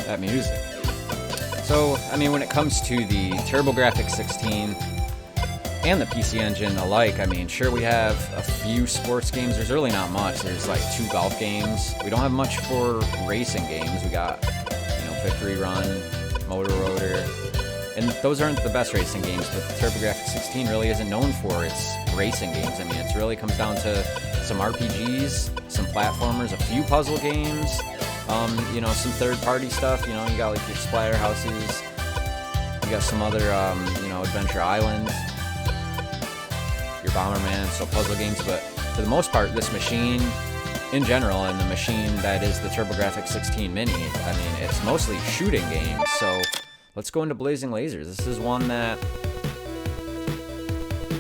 that music. So, I mean, when it comes to the TurboGrafx-16 and the PC Engine alike, I mean, sure, we have a few sports games. There's really not much. There's like 2 golf games. We don't have much for racing games. We got, Victory Run, Motor Rotor, and those aren't the best racing games, but the TurboGrafx-16 really isn't known for its racing games. I mean, it really comes down to some RPGs, some platformers, a few puzzle games, some third-party stuff. You got like your Splatterhouses, you got some other, Adventure Island, your Bomberman, so puzzle games. But for the most part, this machine, in general, and the machine that is the TurboGrafx-16 Mini, I mean, it's mostly shooting games. So let's go into Blazing Lasers. This is one that,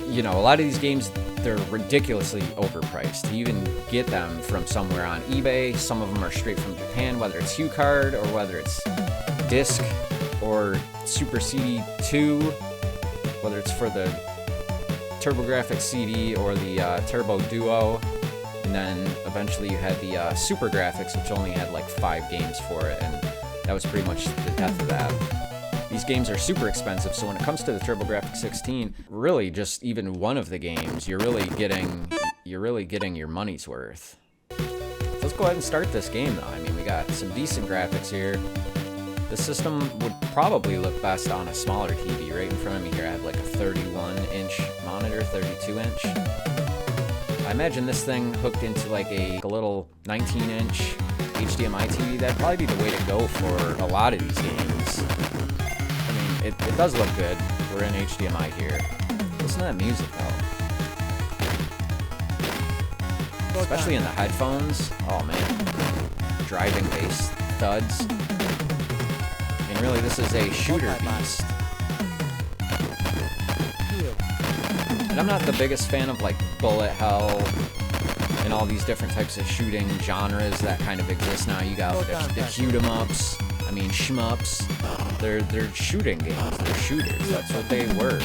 a lot of these games, they're ridiculously overpriced. To even get them from somewhere on eBay, some of them are straight from Japan, whether it's HuCard or whether it's Disc or Super CD 2, whether it's for the TurboGrafx CD or the Turbo Duo. And then eventually you had the Super Graphics, which only had like 5 games for it, and that was pretty much the death of that. These games are super expensive, so when it comes to the TurboGrafx-16, really just even one of the games, you're really getting your money's worth. Let's go ahead and start this game though. I mean, we got some decent graphics here. The system would probably look best on a smaller TV. Right in front of me here, I have like a 31-inch monitor, 32-inch. I imagine this thing hooked into like a little 19-inch HDMI TV, that'd probably be the way to go for a lot of these games. I mean, it does look good. We're in HDMI here. Listen to that music though. Especially in the headphones. Oh man. Driving bass thuds. And really, this is a shooter beast. And I'm not the biggest fan of like bullet hell and all these different types of shooting genres that kind of exist now. You got the shoot-em-ups, I mean shmups. They're shooting games. They're shooters. That's what they were.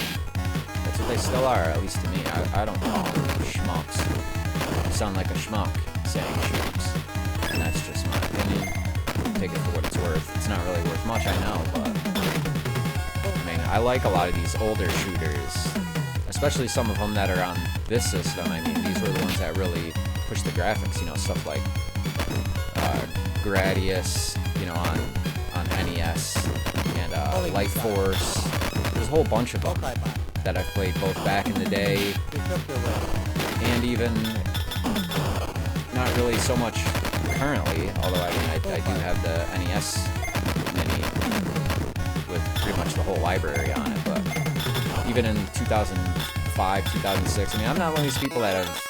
That's what they still are, at least to me. I don't call them shmups. You sound like a schmuck saying shmups, and that's just my opinion. Take it for what it's worth. It's not really worth much, I know, but I mean, I like a lot of these older shooters. Especially some of them that are on this system. I mean, these were the ones that really pushed the graphics, stuff like Gradius, on NES, and Life Force. There's a whole bunch of them that I've played both back in the day, and even not really so much currently, although I mean, I do have the NES Mini with pretty much the whole library on it, but even in 2005, 2006, I mean, I'm not one of these people that have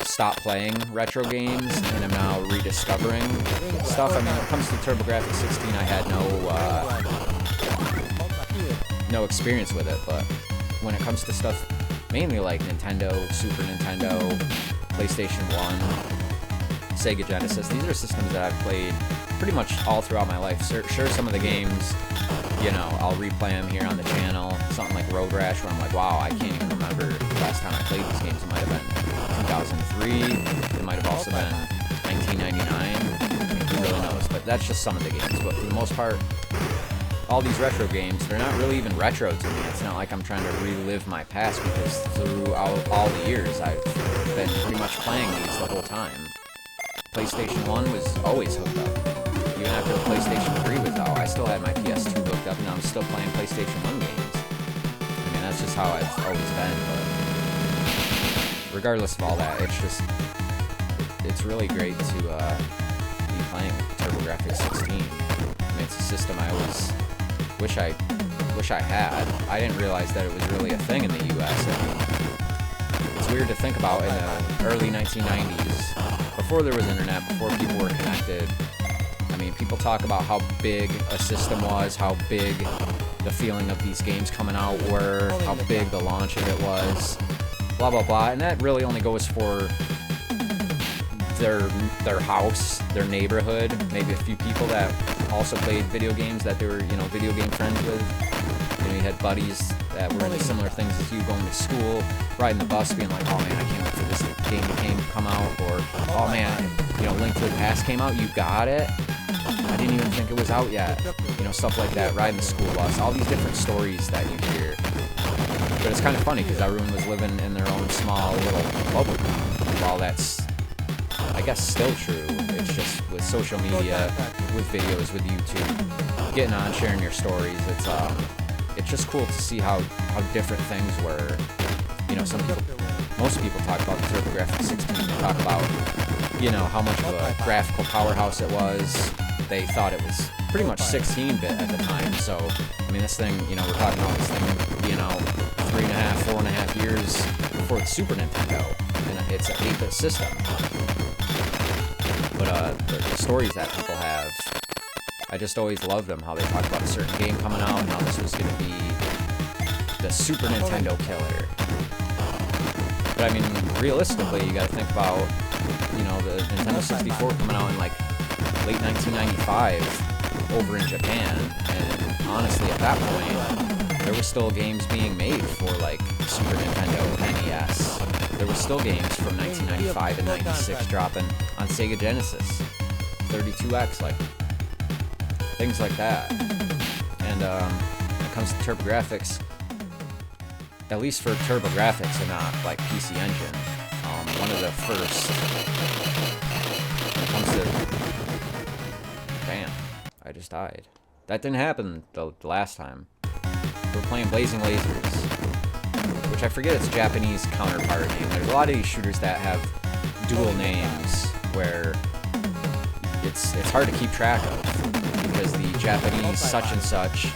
stopped playing retro games and am now rediscovering stuff. I mean, when it comes to TurboGrafx-16, I had no experience with it, but when it comes to stuff mainly like Nintendo, Super Nintendo, PlayStation 1, Sega Genesis, these are systems that I've played pretty much all throughout my life. Sure, some of the games, I'll replay them here on the channel. Something like Road Rash, where I'm like, wow, I can't even remember the last time I played these games. It might have been 2003. It might have also been 1999. I mean, who really knows? But that's just some of the games. But for the most part, all these retro games, they're not really even retro to me. It's not like I'm trying to relive my past, because throughout all the years, I've been pretty much playing these the whole time. PlayStation 1 was always hooked up. Even after the PlayStation 3 was out, I still had my PS2 hooked up, and I'm still playing PlayStation 1 games. I mean, that's just how I've always been, but regardless of all that, it's really great to be playing TurboGrafx-16. I mean, it's a system I always wish I had. I didn't realize that it was really a thing in the US. I mean, it's weird to think about in the early 1990s, before there was internet, before people were connected. I mean, people talk about how big a system was, how big the feeling of these games coming out were, how big the launch of it was, blah, blah, blah. And that really only goes for their house, their neighborhood, maybe a few people that also played video games that they were, video game friends with. You had buddies that were into similar things as you, going to school, riding the bus, being like, oh man, I can't wait for this game to come out, or oh man, Link to the Past came out, you got it. I didn't even think it was out yet. You know, stuff like that, riding the school bus, all these different stories that you hear. But it's kind of funny because everyone was living in their own small little bubble. While that's, I guess, still true, it's just with social media, with videos, with YouTube, getting on, sharing your stories, it's just cool to see how different things were. You know, most people talk about the TurboGrafx-16. They talk about, you know, how much of a graphical powerhouse it was. They thought it was pretty much 16-bit at the time. So, I mean, this thing, you know, we're talking about this thing being out 4.5 years before the Super Nintendo, and it's an 8-bit system. But the stories that people have, I just always loved them. How they talk about a certain game coming out and how this was going to be the Super Nintendo killer. But I mean, realistically, you got to think about, you know, the Nintendo 64 coming out in like late 1995 over in Japan, and honestly, at that point, there were still games being made for like Super Nintendo, NES. There were still games from 1995 and 96 dropping on Sega Genesis, 32X, like things like that. And when it comes to TurboGrafx, at least for TurboGrafx and not like PC Engine, one of the first, when it comes to, damn, I just died. That didn't happen the last time. We're playing Blazing Lasers, which I forget its Japanese counterpart name. There's a lot of these shooters that have dual names where it's hard to keep track of, because the Japanese such and such,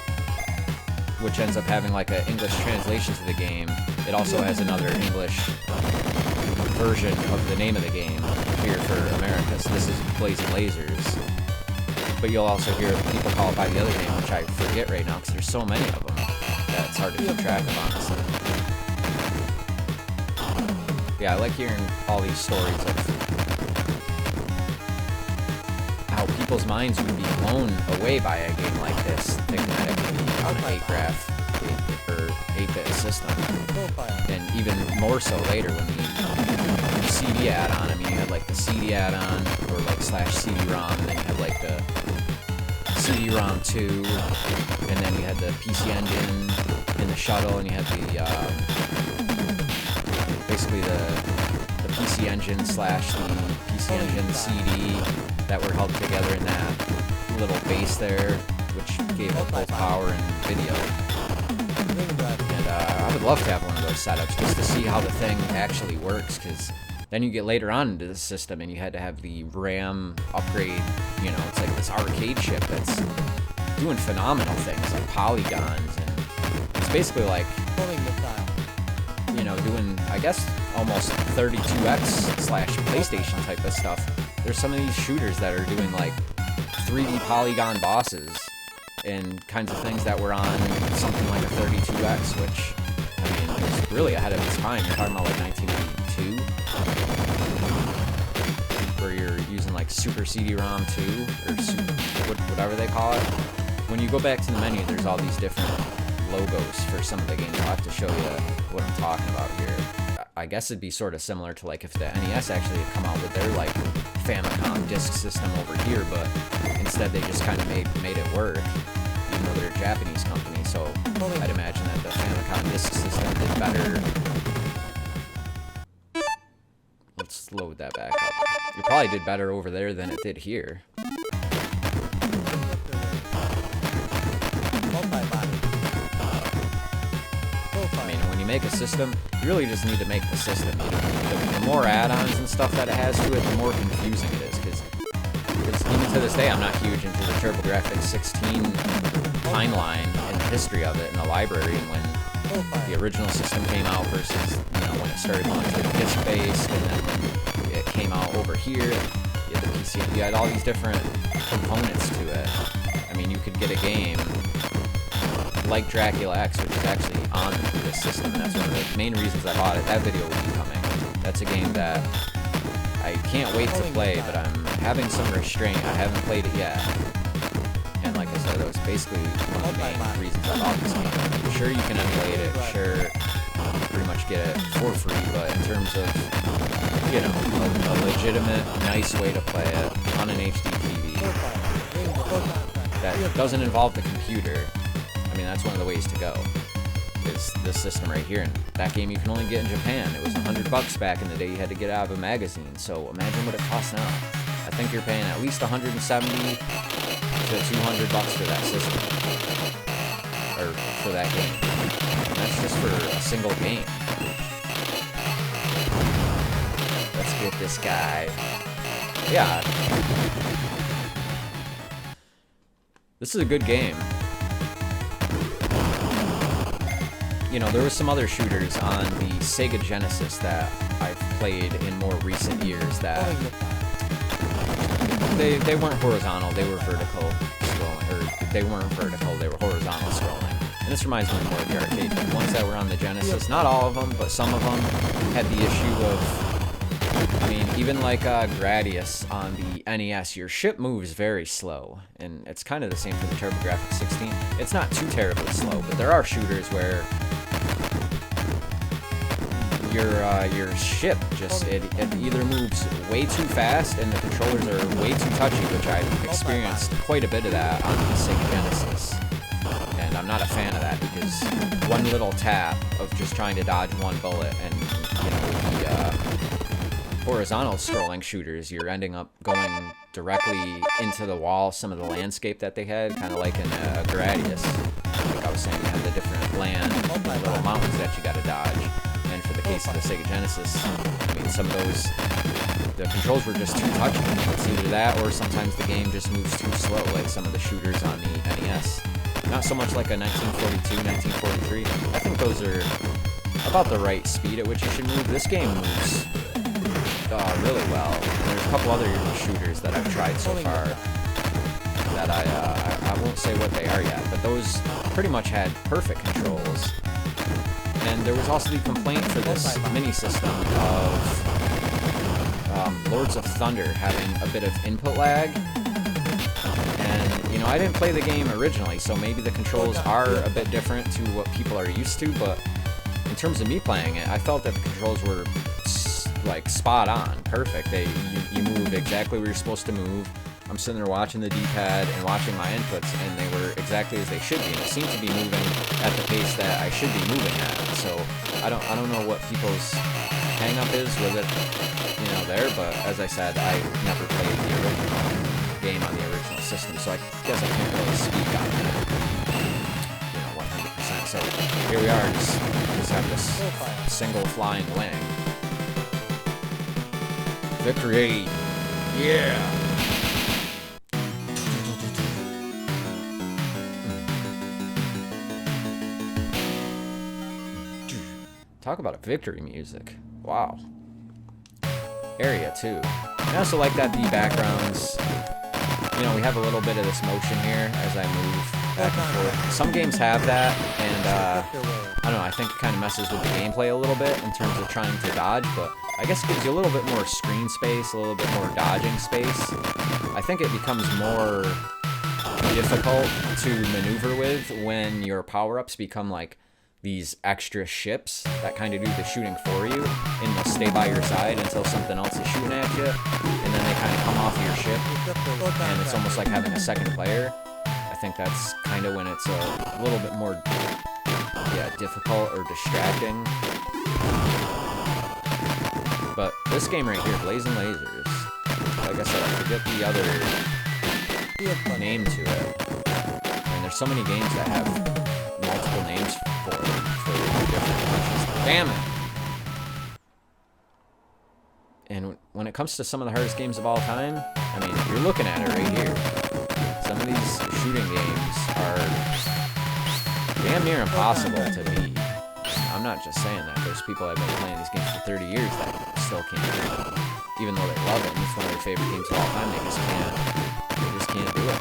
which ends up having like an English translation to the game, it also has another English version of the name of the game here for America. So this is Blazing Lasers. But you'll also hear people call it by the other name, which I forget right now because there's so many of them that it's hard to keep track of, honestly. Yeah, I like hearing all these stories of how people's minds would be blown away by a game like this, thinking that it could be on an 8-bit system. And even more so later when the CD add-on, I mean, you had like the CD add-on, or like /CD-ROM, and then you had like the CD-ROM 2, and then you had the PC Engine in the shuttle, and you had the, basically the PC Engine / the PC Engine CD that were held together in that little base there, which gave it both power and video. And I would love to have one of those setups just to see how the thing actually works, because then you get later on into the system and you had to have the RAM upgrade. You know, it's like this arcade chip that's doing phenomenal things like polygons, and it's basically like, you know, doing, I guess, almost 32X / PlayStation type of stuff. There's some of these shooters that are doing like 3D polygon bosses and kinds of things that were on something like a 32X, which, I mean, is really ahead of its time. You're talking about like 1992, where you're using like Super CD-ROM 2, or Super, whatever they call it. When you go back to the menu, there's all these different logos for some of the games. I'll have to show you what I'm talking about here. I guess it'd be sort of similar to like if the NES actually had come out with their like Famicom disk system over here, but instead they just kind of made it work, even though they're a Japanese company. So I'd imagine that the Famicom disk system did better. Let's load that back up. It probably did better over there than it did here. I mean, when you make a system, you really just need to make the system. The more add-ons and stuff that it has to it, the more confusing it is. Because even to this day, I'm not huge into the TurboGrafx-16 timeline and the history of it in the library, and when the original system came out versus, you know, when it started going to the disc-based, and then when it came out over here, you had the PC, you had all these different components to it. I mean, you could get a game like Dracula X, which is actually on this system, and that's one of the main reasons I bought it. That video will be coming. That's a game that I can't wait to play, but I'm having some restraint. I haven't played it yet. And like I said, that was basically one of the main reasons I bought this game. Sure, you can emulate it, sure, you pretty much get it for free, but in terms of, you know, a legitimate, nice way to play it on an HD TV, that doesn't involve the computer, I mean, that's one of the ways to go. Is this system right here. And that game you can only get in Japan. It was $100 back in the day. You had to get out of a magazine. So imagine what it costs now. I think you're paying at least $170 to $200 for that system, or for that game. And that's just for a single game. Let's get this guy. Yeah. This is a good game. You know, there were some other shooters on the Sega Genesis that I've played in more recent years that they weren't horizontal, they were vertical scrolling, or they weren't vertical, they were horizontal scrolling. And this reminds me more of the arcade ones that were on the Genesis. Not all of them, but some of them had the issue of, I mean, even like Gradius on the NES, your ship moves very slow, and it's kind of the same for the TurboGrafx-16. It's not too terribly slow, but there are shooters where your ship just it either moves way too fast and the controllers are way too touchy, which I've experienced quite a bit of that on the Sega Genesis. And I'm not a fan of that because one little tap of just trying to dodge one bullet, and you know, the horizontal scrolling shooters, you're ending up going directly into the wall. Some of the landscape that they had, kind of like in Gradius, like I was saying, you had the different land, the little mountains that you got to dodge. And for the case of the Sega Genesis, I mean, some of those, the controls were just too touchy. It's either that or sometimes the game just moves too slow, like some of the shooters on the NES. Not so much like a 1942, 1943. I think those are about the right speed at which you should move. This game moves really well. There's a couple other shooters that I've tried so far that I won't say what they are yet, but those pretty much had perfect controls. And there was also the complaint for this mini system of Lords of Thunder having a bit of input lag. And, you know, I didn't play the game originally, so maybe the controls are a bit different to what people are used to, but in terms of me playing it, I felt that the controls were, like, spot on, perfect. You move exactly where you're supposed to move. I'm sitting there watching the D-pad and watching my inputs, and they were exactly as they should be. And it seemed to be moving at the pace that I should be moving at. So I don't know what people's hang-up is with it, you know, there. But as I said, I never played the original game on the original system, so I guess I can't really speak on it, you know, 100%. So here we are, just have this single flying wing. Victory! Yeah! Talk about a victory music. Wow. Area, too. I also like that the backgrounds, you know, we have a little bit of this motion here as I move back and forth. Some games have that, and I don't know, I think it kind of messes with the gameplay a little bit in terms of trying to dodge, but I guess it gives you a little bit more screen space, a little bit more dodging space. I think it becomes more difficult to maneuver with when your power-ups become like these extra ships that kind of do the shooting for you, and they'll stay by your side until something else is shooting at you, and then they kind of come off your ship, and it's almost like having a second player. I think that's kind of when it's a little bit more, yeah, difficult or distracting. But this game right here, Blazing Lasers, like I said, I forget the other name to it, and there's so many games that have multiple names for different countries. Damn it! And when it comes to some of the hardest games of all time, I mean, you're looking at it right here. Some of these shooting games are damn near impossible to beat. I'm not just saying that. There's people that have been playing these games for 30 years that still can't do it. Even though they love it, and it's one of their favorite games of all time, they just can't do it.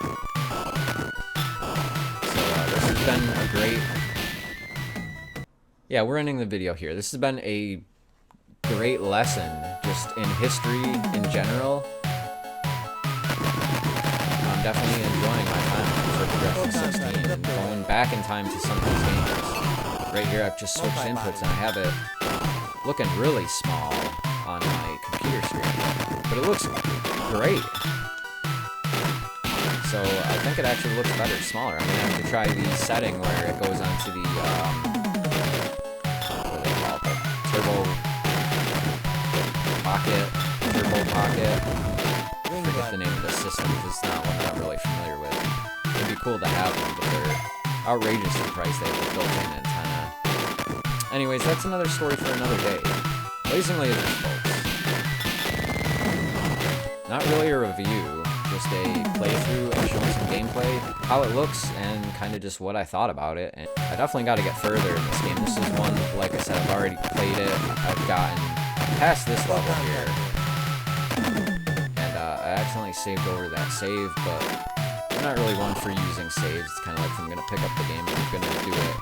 So this has been a great... Yeah, we're ending the video here. This has been a great lesson just in history in general. I'm definitely enjoying my time on TurboGrafx-16 and going back in time to some of these games. Right here I've just switched inputs and I have it looking really small on my computer screen, but it looks great. So I think it actually looks better smaller. I'm gonna have to try the setting where it goes onto the what do they call it? The Turbo Pocket. I forget the name of the system because it's not one that I'm really familiar with. It'd be cool to have them, but they're outrageously priced. They have a built-in antenna. Anyways, that's another story for another day. Blazing lasers, folks. Not really a review, just a playthrough and showing some gameplay, how it looks, and kind of just what I thought about it. And I definitely got to get further in this game. This is one, like I said, I've already played it. I've gotten past this level here. And I accidentally saved over that save, but I'm not really one for using saves. It's kind of like if I'm going to pick up the game and I'm going to do it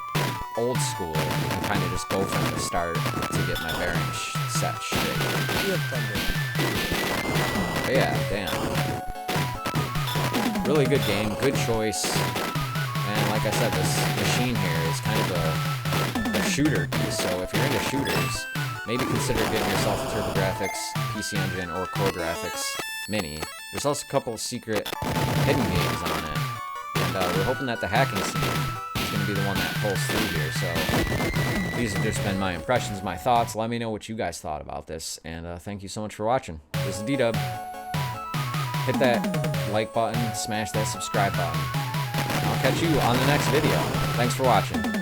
old school, you can kind of just go from the start to get my bearings set straight. But yeah, damn. Really good game, good choice. And like I said, this machine here is kind of a shooter piece, so if you're into shooters, maybe consider getting yourself a TurboGrafx, PC Engine, or Core Grafx Mini. There's also a couple of secret hidden games on it, and we're hoping that the hacking scene is going to be the one that pulls through here. So these have just been my impressions, my thoughts. Let me know what you guys thought about this, and thank you so much for watching. This is D-Dub. Hit that like button, smash that subscribe button. I'll catch you on the next video. Thanks for watching.